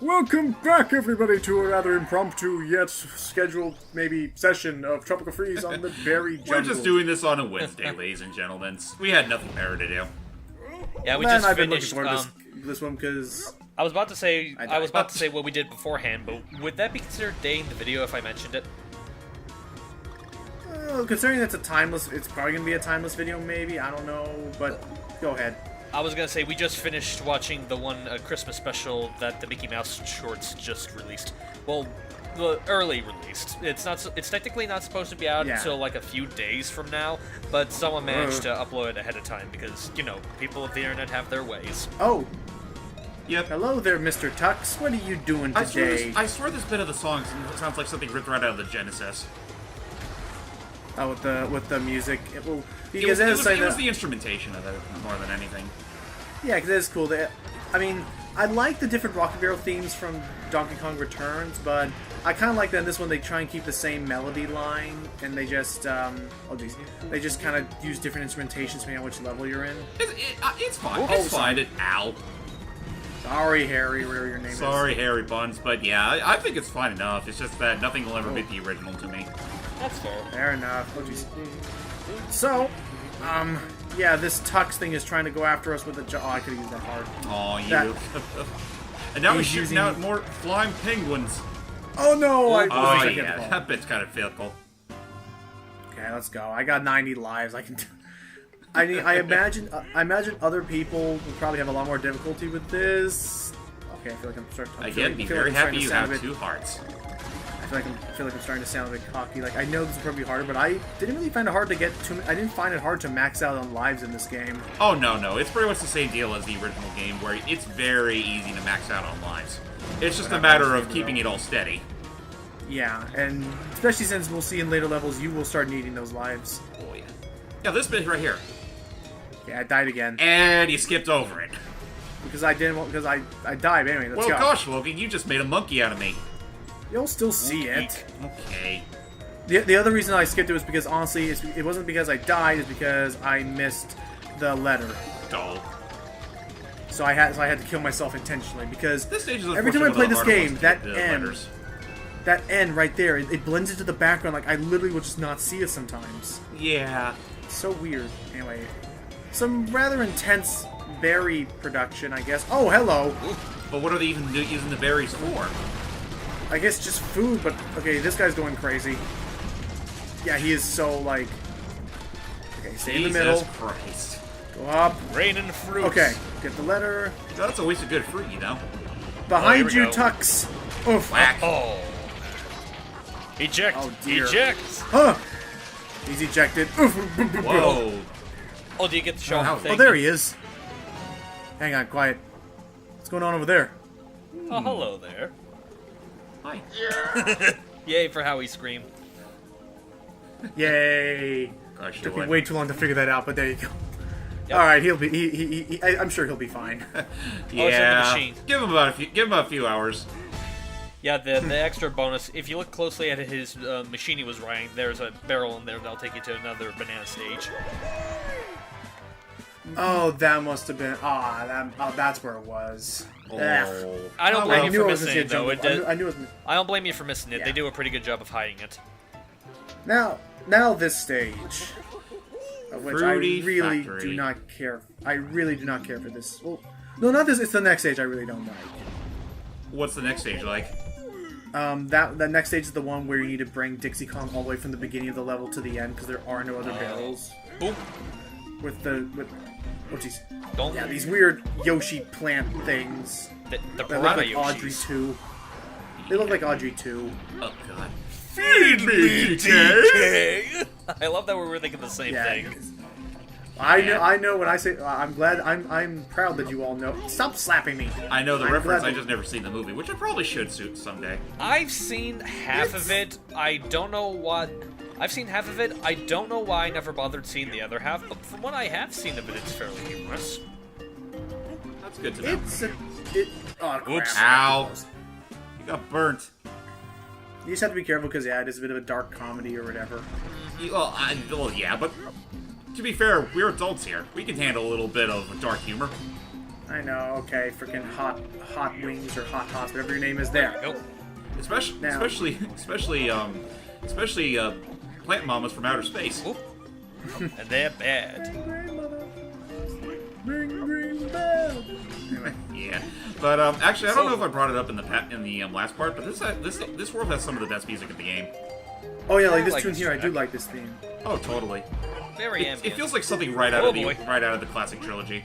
Welcome back, everybody, to a rather impromptu yet scheduled, maybe, session of Tropical Freeze on the Berry Jungle. We're just doing this on a Wednesday, ladies and gentlemen. We had nothing better to do. Yeah, we Man, just I've been finished. looking forward to this one because I was about to say died. what we did beforehand, but would that be considered dating the video if I mentioned it? considering it's it's probably gonna be a timeless video, maybe. I don't know, but go ahead. I was gonna say we just finished watching the one Christmas special that the Mickey Mouse shorts just released. Well, the early released. It's not. It's technically not supposed to be out until like a few days from now, but someone managed to upload it ahead of time because people of the internet have their ways. Oh, Yep. hello there, Mr. Tux. What are you doing today? I swear this bit of the song sounds like something ripped right out of the Genesis. Oh, with the music. It will It was the instrumentation of it more than anything. Yeah, because it's cool. I mean, I like the different Rocket Barrel themes from Donkey Kong Returns, but I kind of like that in this one they try and keep the same melody line, and they just, they just kind of use different instrumentations depending on which level you're in. It's fine. It's fine. Ow. Sorry, Harry, whatever your name is. Sorry, Harry Buns, but yeah, I think it's fine enough. It's just that nothing will ever beat the original to me. That's fair. Fair enough. Oh, jeez. So, yeah, this Tux thing is trying to go after us with a... Oh, I could've used that hard. Aw, you. And now we're shooting out more flying penguins. Oh, no! Oh, yeah, that bit's kind of fickle. Okay, let's go. I got 90 lives. I can... I imagine other people would probably have a lot more difficulty with this. Okay, I feel like I'm starting... Again, be very happy you have 2 hearts. I feel like I'm starting to sound a bit cocky. Like, I know this is probably harder, but I didn't really find it hard to get to... I didn't find it hard to max out on lives in this game. Oh, no. It's pretty much the same deal as the original game, where it's very easy to max out on lives. It's just a matter of keeping it all steady. Yeah, and especially since we'll see in later levels, you will start needing those lives. Oh, yeah. Yeah, this bit right here. Yeah, I died again. And you skipped over it. Because I died. Anyway, let's go. Well, gosh, Logan, you just made a monkey out of me. You'll still see it. Okay. The other reason I skipped it was because, honestly, it wasn't because I died, it's because I missed the letter. Dull. So I had to kill myself intentionally, because this stage is every time I play this game, that N right there, it blends into the background, like I literally will just not see it sometimes. Yeah. It's so weird. Anyway, some rather intense berry production, I guess. Oh, hello! But what are they even using the berries for? I guess just food, but okay, this guy's going crazy. Yeah, he is so, like... Okay, stay in the middle. Jesus Christ. Go up. Raining fruits. Okay, get the letter. That's always a good fruit, you know? Behind you, go. Tux. Oof. Whack. Oh. Eject. Oh, dear. Eject. Huh. He's ejected. Oof. Whoa. Oh, do you get the show? Oh, there he is. Hang on, quiet. What's going on over there? Oh, hello there. Hi. Yay for how he screamed. Yay. Gosh, Took me way too long to figure that out, but there you go. Yep. All right, he'll be. I'm sure he'll be fine. Yeah. Oh, it's in the machine. Give him about a few hours. Yeah, the extra bonus, if you look closely at his machine he was riding, there's a barrel in there that'll take you to another banana stage. Oh, that must have been. That's where it was. Oh. I don't blame you for missing it it, though. I knew it was. I don't blame you for missing it. Yeah. They do a pretty good job of hiding it. Now this stage, of which Fruity I really Factory. do not care. I really do not care for this. Well, no, not this. It's the next stage I really don't like. What's the next stage like? That next stage is the one where you need to bring Dixie Kong all the way from the beginning of the level to the end because there are no other barrels. Boom. Oh jeez. Don't. Yeah, these weird Yoshi plant things. The That look piranha like Audrey Yoshis. 2. They look like Audrey 2. Oh, God. Feed me, DK! I love that we were thinking the same thing. I know when I say I'm glad I'm proud that you all know. Stop slapping me. I know the I'm reference, glad I just never seen the movie, which I probably should suit someday. I've seen half of it. I don't know what... I've seen half of it. I don't know why I never bothered seeing the other half, but from what I have seen of it, it's fairly humorous. That's good to know. Oh, crap. Oops. Ow. You got burnt. You just have to be careful because it is a bit of a dark comedy or whatever. Well, yeah, but to be fair, we're adults here. We can handle a little bit of dark humor. I know. Okay, freaking hot wings or hot hots, whatever your name is. There. Nope. Especially plant mamas from outer space. Oop. And they're bad. Anyway. Yeah, but actually, I don't know if I brought it up in the last part, but this world has some of the best music in the game. Oh yeah, like this like tune this here, I do track. like this theme. Oh, totally. Very It ambient. feels like something right out Oh, of the boy. classic trilogy.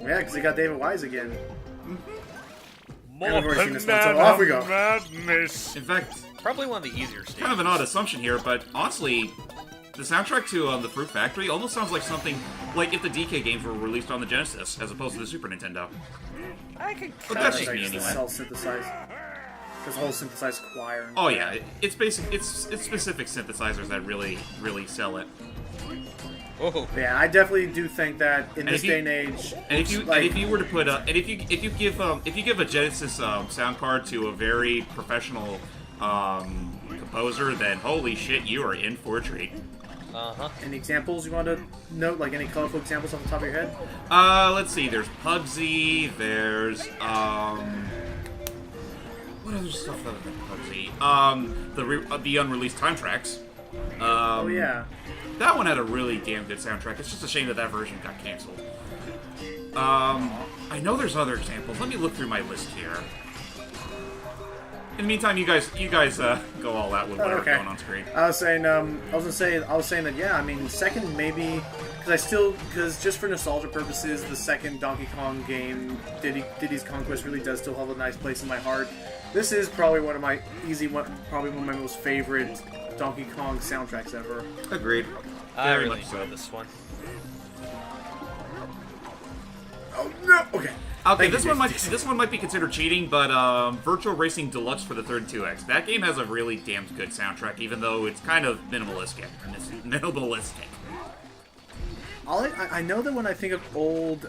Yeah, because they got David Wise again. More I've already seen this one, so off we go. madness. In fact, Probably one of the easier stages. kind of an odd assumption here, but honestly, the soundtrack to the Fruit Factory almost sounds like something like if the DK games were released on the Genesis as opposed to the Super Nintendo. I could But kind that's of just me Like, anyway. this all synthesized. This whole synthesized choir. Oh yeah, it's specific synthesizers that really sell it. Oh, Yeah, I definitely do think that in And this if you- day and age, And if you like, and if you were to put and if you give a Genesis sound card to a very professional composer, then holy shit, you are in for a treat. uh-huh. any examples you want to note, like any colorful examples off the top of your head? Let's see. There's Pugsy. There's what other stuff other than Pugsy? The unreleased time tracks. Oh yeah. That one had a really damn good soundtrack. It's just a shame that version got canceled. I know there's other examples. Let me look through my list here. In the meantime, you guys go all out with whatever's okay. going on screen. I was saying that yeah. I mean, second maybe because just for nostalgia purposes, the second Donkey Kong game, Diddy's Conquest, really does still have a nice place in my heart. This is probably probably one of my most favorite Donkey Kong soundtracks ever. Agreed. I Very really much so. enjoyed this one. Oh no! Okay. Okay, Thank you, this one might be considered cheating, but Virtual Racing Deluxe for the 32X. That game has a really damn good soundtrack, even though it's kind of minimalistic. I know that when I think of old,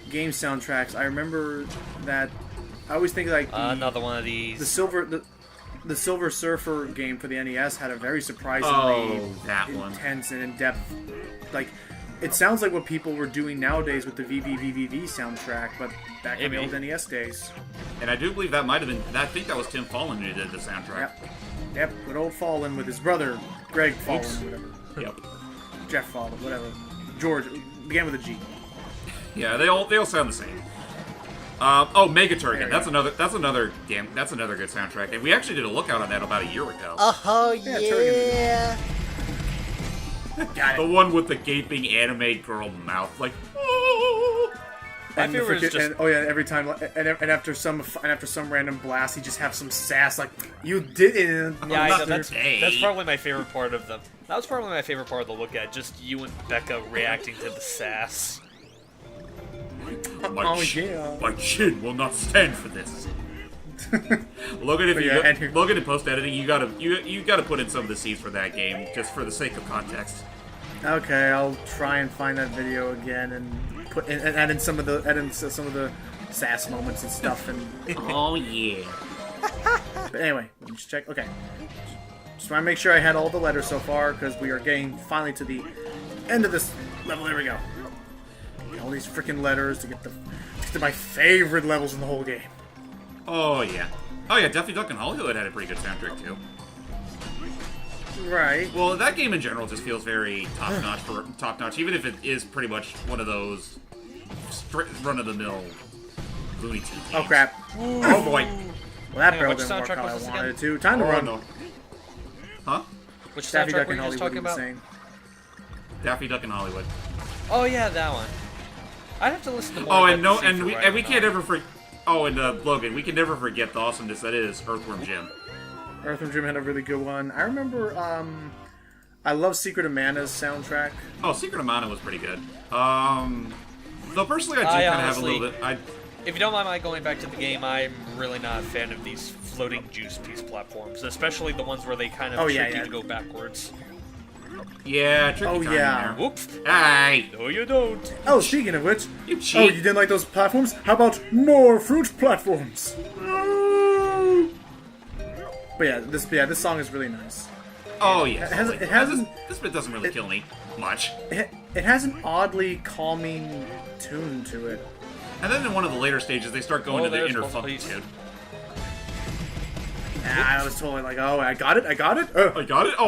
game soundtracks, I remember that I always think like Another one of these. the Silver Surfer game for the NES had a very surprisingly that one. intense and in-depth, like, it sounds like what people were doing nowadays with the VVVVV soundtrack, but back in the Maybe. old NES days. And I do believe that might have been. I think that was Tim Fallon who did the soundtrack. Yep, good old Fallon with his brother, Greg Fallon, Oops. whatever. Yep. Jeff Fallon, whatever. George, began with a G. Yeah, they all sound the same. Mega Turrican. There That's we another good soundtrack. And we actually did a lookout on that about a year ago. Oh Yeah, yeah. Got The it. one with the gaping anime girl mouth, like. "Oh." And the favorite is frickin- just- and, oh yeah, every time, and after some random blast, he just have some sass like, "You didn't." Yeah, I know, mother." that's probably my favorite part of the. That was probably my favorite part of the look at. Just you and Becca reacting to the sass. Oh, yeah. My chin will not stand for this. Logan, if But you yeah, and here- Logan in post editing, you gotta put in some of the scenes for that game just for the sake of context. Okay, I'll try and find that video again and add in some of the sass moments and stuff. And Oh yeah. but anyway, let me just check. Okay, just want to make sure I had all the letters so far because we are getting finally to the end of this level. There we go. All these freaking letters to get to my favorite levels in the whole game. Oh yeah. Daffy Duck and Hollywood had a pretty good soundtrack too. Right. Well, that game in general just feels very top notch, even if it is pretty much one of those run of the mill Looney Tunes games. Oh crap. Oh boy. Well, that Hang on, barrel which didn't work soundtrack how I was this wanted again? it to. Time to Oh run. no. Huh? Which Daffy soundtrack Duck were and you Hollywood just talking were the about? same. Daffy Duck and Hollywood. Oh yeah, that one. I'd have to listen to more. Oh, of and that no, to see and if we you're and we right can't or ever forget. Oh, and Logan, we can never forget the awesomeness that is Earthworm Jim. Earthworm Jim had a really good one. I remember, I love Secret of Mana's soundtrack. Oh, Secret of Mana was pretty good. Though personally, I do I kind of have a honestly- little bit. If you don't mind my going back to the game, I'm really not a fan of these floating juice piece platforms, especially the ones where they kind of Oh, yeah, trick you yeah. to go backwards. Yeah, tricky Oh, timing yeah. there. Whoops. Hey, No, you don't. Oh, speaking of which, you oh, cheat. you didn't like those platforms? How about more fruit platforms? But yeah, this song is really nice. Oh yeah, It hasn't- this bit doesn't really kill me much. it has an oddly calming tune to it. And then in one of the later stages, they start going to their inner funkitude. And I was totally like, oh, I got it. I got it? Oh,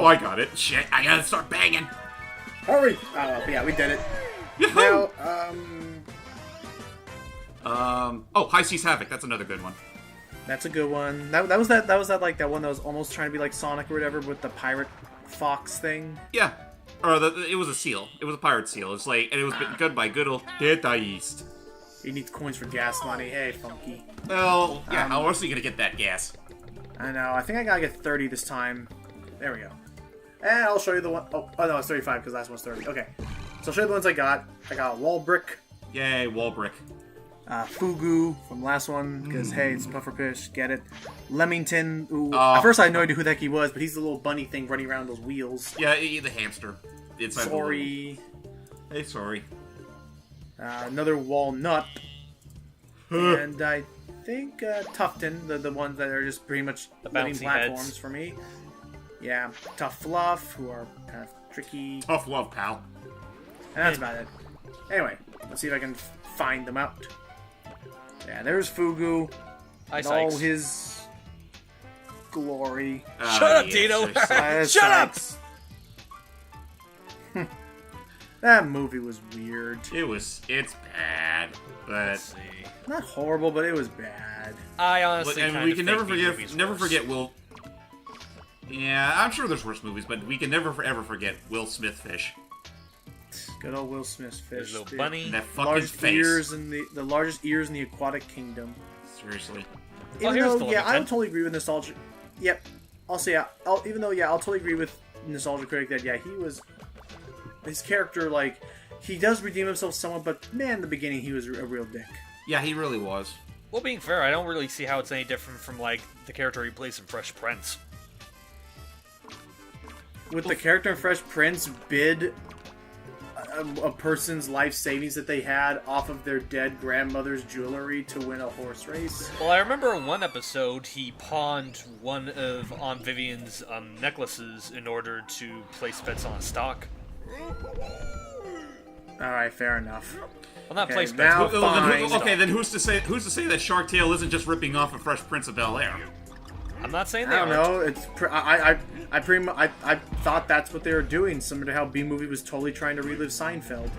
I got it. Shit, I gotta start banging. Hurry! Oh, yeah, we did it. Yahoo! Now, High Seas Havoc. That's another good one. That's a good one. That was that like that one that was almost trying to be like Sonic or whatever with the pirate fox thing. Yeah. Or it was a seal. It was a pirate seal. It's like, and it was good by good old Data East. He needs coins for gas money. Hey, Funky. Well, yeah, how else are you gonna get that gas? I know. I think I gotta get 30 this time. There we go. And I'll show you the one. Oh no, it's 35 because last one's 30. Okay. So I'll show you the ones I got. I got a wall brick. Yay, wall brick. Fugu from the last one, because hey, it's Pufferfish, get it. Leamington, at first I had no idea who the heck he was, but he's the little bunny thing running around those wheels. Yeah, the hamster. Sorry. Hey, sorry. Another walnut. And I think Tufton, the ones that are just pretty much living platforms heads for me. Yeah, Tough Fluff, who are kind of tricky. Tough love, pal. And that's about it. Anyway, let's see if I can find them out. Yeah, there's Fugu. Hi, all his glory. Shut up, Dino! Shut up! That movie was weird. It's bad, but not horrible, but it was bad. I honestly, and we can never forget Will. Yeah, I'm sure there's worse movies, but we can never ever forget Will Smith fish. Good old Will Smith's fish. Little bunny. That fucking face. The largest ears in the aquatic kingdom. Seriously. Even though, yeah, I would totally agree with Nostalgia. Yep. I'll say, I'll totally agree with Nostalgia Critic that, yeah, he was... His character, like, he does redeem himself somewhat, but, man, in the beginning, he was a real dick. Yeah, he really was. Well, being fair, I don't really see how it's any different from, like, the character he plays in Fresh Prince. Would the character in Fresh Prince bid a person's life savings that they had off of their dead grandmother's jewelry to win a horse race? Well, I remember in one episode he pawned one of Aunt Vivian's necklaces in order to place bets on a stock. Alright, fair enough. Well, not place bets. Then who's to say that Shark Tale isn't just ripping off a Fresh Prince of Bel-Air? I'm not saying they I don't know. It's I thought that's what they were doing, similar to how B-Movie was totally trying to relive Seinfeld.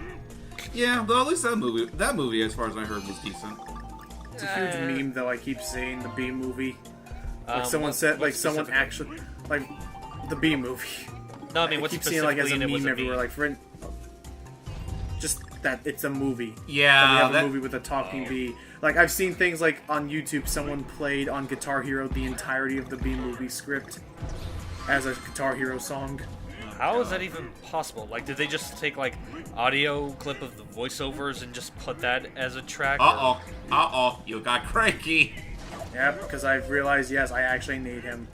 Yeah, though at least that movie, as far as I heard, was decent. It's a huge meme, though. I keep saying the B-Movie. Like someone said, like someone actually, like the B-Movie. No, I mean, what's keep seeing like as a meme everywhere, like just that it's a movie. Yeah, we have a movie with a talking bee. Like I've seen things like on YouTube, someone played on Guitar Hero the entirety of the B-Movie script as a Guitar Hero song. How is that even possible? Like, did they just take like audio clip of the voiceovers and just put that as a track? You got cranky. Yep, because I've realized, yes, I actually need him.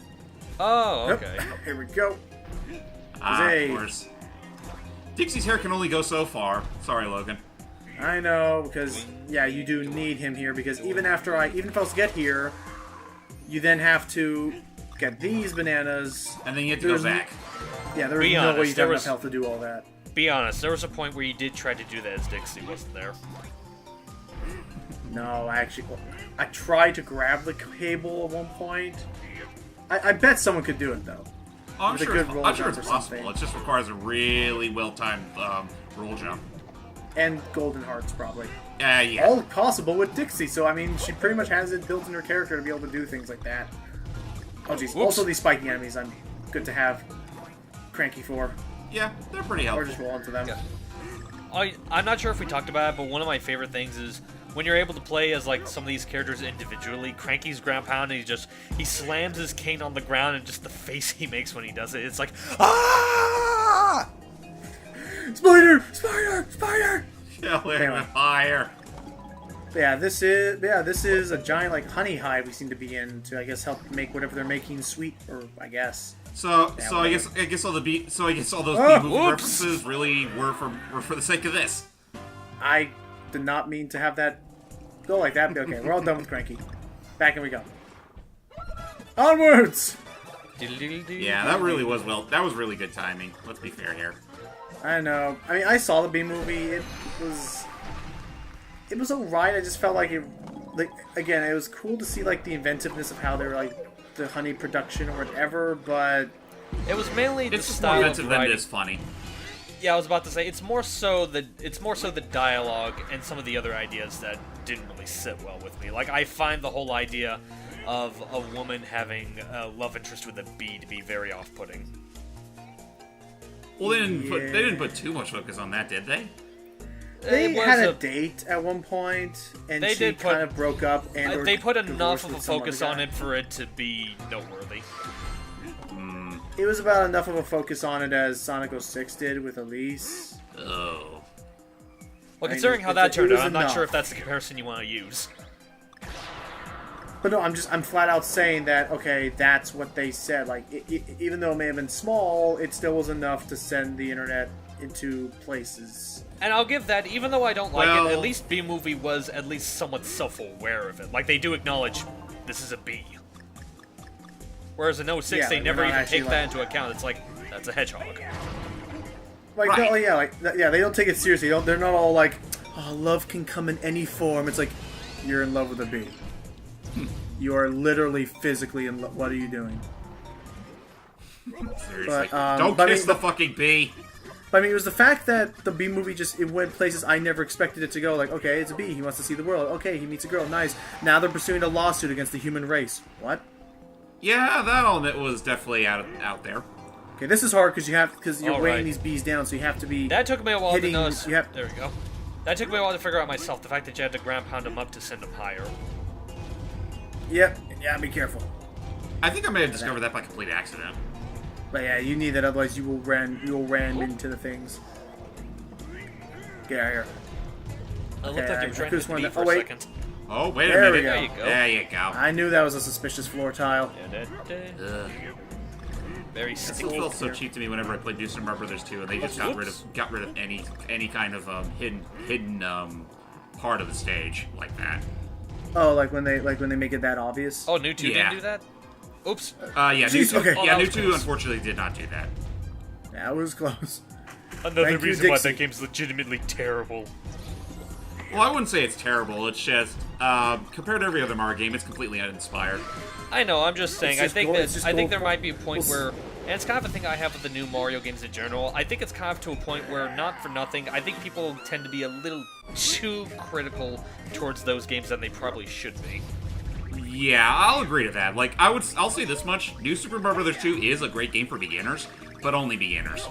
Oh, okay. Yep. Here we go. Of course. Dixie's hair can only go so far. Sorry, Logan. I know, because, yeah, you do need him here, because even if I was to get here, you then have to get these bananas. And then you have to go back. Yeah, there's no way you have enough health to do all that. Be honest, there was a point where you did try to do that as Dixie wasn't there. No, I tried to grab the cable at one point. I bet someone could do it, though. Oh, I'm sure it's possible. It just requires a really well-timed roll jump. And golden hearts, probably. Yeah. All possible with Dixie, so, I mean, she pretty much has it built in her character to be able to do things like that. Oh, jeez. Also, these spiking enemies I'm good to have Cranky for. Yeah, they're pretty helpful. Or just roll into them. Yeah. I'm not sure if we talked about it, but one of my favorite things is when you're able to play as like some of these characters individually. Cranky's ground pound, and he slams his cane on the ground, and just the face he makes when he does it, it's like, ah! Spider! Yeah, fire. Yeah, this is a giant like honey hive we seem to be in to, I guess, help make whatever they're making sweet, or I guess. So I guess all those B-movie references really were for the sake of this. I did not mean to have that go like that. But okay, we're all done with Cranky. Back and we go. Onwards. Yeah, that really was that was really good timing. Let's be fair here. I know. I mean, I saw the B movie. It was alright. I just felt like again, it was cool to see like the inventiveness of how they were like the honey production or whatever, but it was mainly the it's style more inventive of than writing. it is funny. Yeah, I was about to say it's more so the dialogue and some of the other ideas that didn't really sit well with me. Like I find the whole idea of a woman having a love interest with a bee to be very off-putting. Well, they didn't put too much focus on that, did they? They had a date at one point, and she kind of broke up. And they put enough of a focus on it for it to be noteworthy. It was about enough of a focus on it as Sonic 06 did with Elise. Oh. Well, considering how that turned out, I'm not sure if that's the comparison you want to use. But no, I'm flat out saying that, okay, that's what they said. Like, even though it may have been small, it still was enough to send the internet into places. And I'll give that, even though I don't like it, at least B-Movie was at least somewhat self-aware of it. Like, they do acknowledge, this is a bee. Whereas in 06, they never even take that into account. It's like, that's a hedgehog. Like, right. They don't take it seriously. They're not all like, oh, love can come in any form. It's like, you're in love with a bee. You are literally physically in love. What are you doing? Seriously. Don't kiss the fucking bee. But I mean, it was the fact that the bee movie it went places I never expected it to go. Like, okay, it's a bee. He wants to see the world. Okay, he meets a girl. Nice. Now they're pursuing a lawsuit against the human race. What? Yeah, that element was definitely out there. Okay, this is hard because you're weighing these bees down, so you have to be. That took me a while to notice. There we go. That took me a while to figure out myself. The fact that you had to ground pound them up to send them higher. Yep. Yeah, be careful. I think I may have discovered that by complete accident. But yeah, you need that, otherwise you will ram into the things. Get out of here. It looked like you were trying to be for a second. Oh, wait a minute. There you go. There you go. I knew that was a suspicious floor tile. Very sticky. It still felt so cheap to me whenever I played New Super Mario Brothers 2, and they just got rid of any kind of hidden part of the stage like that. Oh, like when they make it that obvious. Oh, New 2 didn't do that? Oops. Yeah, New 2. Okay. Yeah, New 2 unfortunately did not do that. That was close. Another reason why that game's legitimately terrible. Well, I wouldn't say it's terrible. It's just compared to every other Mario game, it's completely uninspired. I know. I'm just saying. I think there might be a point where, and it's kind of a thing I have with the new Mario games in general. I think it's kind of to a point where, not for nothing, I think people tend to be a little too critical towards those games than they probably should be. Yeah, I'll agree to that. Like, I'll say this much: New Super Mario Brothers 2 is a great game for beginners, but only beginners.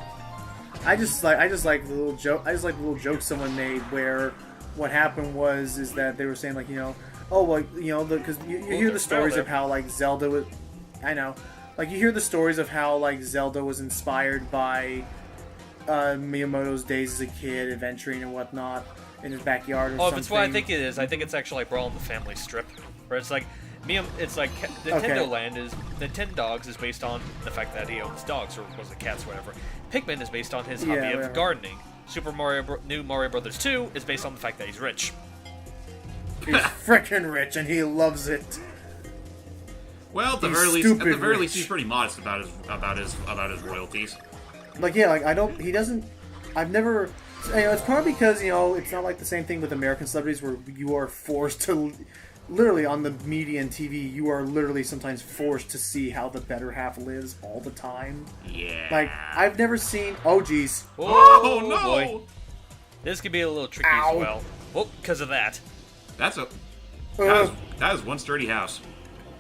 I just like the little joke. I just like the little joke someone made where what happened is that they were saying like, oh, well, because you hear the stories of how like Zelda was. I know, like you hear the stories of how like Zelda was inspired by Miyamoto's days as a kid, adventuring and whatnot in his backyard or something. Oh, if it's what I think it is, I think it's actually like Brawl in the Family Strip, where it's like Nintendo Land is Nintendogs is based on the fact that he owns dogs, or was it cats, whatever. Pikmin is based on his hobby of gardening. New Mario Brothers 2 is based on the fact that he's rich. He's frickin' rich and he loves it. Well, at the very least, he's pretty modest about his royalties. Like I've never. It's probably because it's not like the same thing with American celebrities where you are forced to. Literally, on the media and TV, you are literally sometimes forced to see how the better half lives all the time. Yeah. Like, I've never seen... Oh, jeez. Oh, no! Boy. This could be a little tricky as well. Oh, because of that. That is one sturdy house.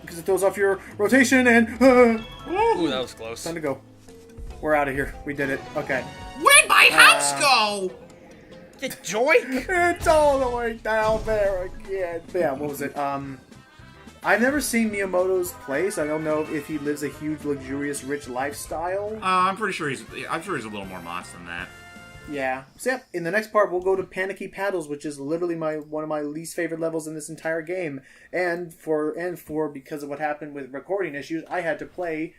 Because it throws off your rotation and... Ooh, that was close. Time to go. We're out of here. We did it. Okay. Where'd my house go? Joink! It's all the way down there again. But yeah, what was it? I've never seen Miyamoto's place. I don't know if he lives a huge, luxurious, rich lifestyle. I'm sure he's a little more modest than that. Yeah. So yeah, in the next part, we'll go to Panicky Paddles, which is literally one of my least favorite levels in this entire game. And for because of what happened with recording issues, I had to play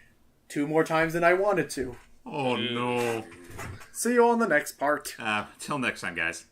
2 more times than I wanted to. Oh no. See you on the next part. Till next time, guys.